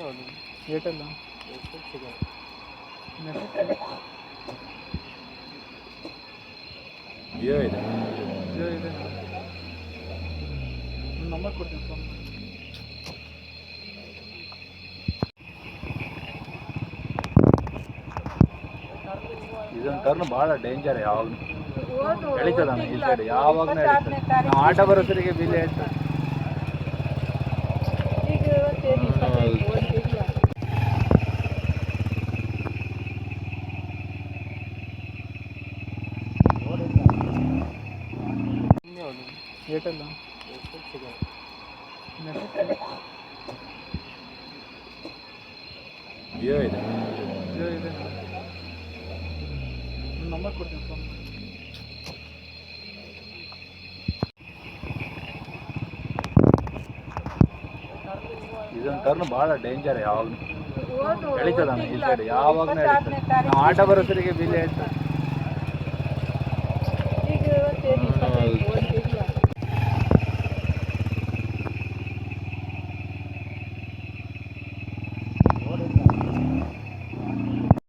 ಯಾವುದು? Airtel Airtel ಸಿಗಲ್ಲ. Network Jio ಇದೆ. ಜಿಯೋ ಇದೆ. ನಿಮ್ಮ ನಂಬರ್ ಕೊಡ್ತೀನಿ ಫೋನ್ ಮಾಡಿ. ಇದೊಂದು ಟರ್ನ್ ಭಾಳ ಡೇಂಜರ್. ಯಾವಾಗ ಎಳಿತದ ಈ ಸೈಡ್ ಯಾವಾಗ ನಡೀತದೆ. ನಾವು ಆಟ ಬರೋಸರಿಗೆ ಬಿಲ್ ಹೇಳ್ತದೆ. ಯಾವುದು? ಏರ್ಟೆಲ್ ಏರ್ಟೆಲ್ ಸಿಗಲ್ಲ. ನೆಟ್ವರ್ಕ್ ಜಿಯೋ ಇದೆ. ಜಿಯೋ ಇದೆ. ನಿಮ್ಮ ನಂಬರ್ ಕೊಡ್ತೀನಿ ಫೋನ್ ಮಾಡಿ. ಇದೊಂದು ಟರ್ನ್ ಭಾಳ ಡೇಂಜರ್. ಯಾವಾಗ ಎಳಿತದ ಈ ಸೈಡ್ ಯಾವಾಗ ನಡೀತದೆ. ನಾವು ಆಟ ಬರೋಸರಿಗೆ ಬಿಲ್ ಹೇಳ್ತದೆ.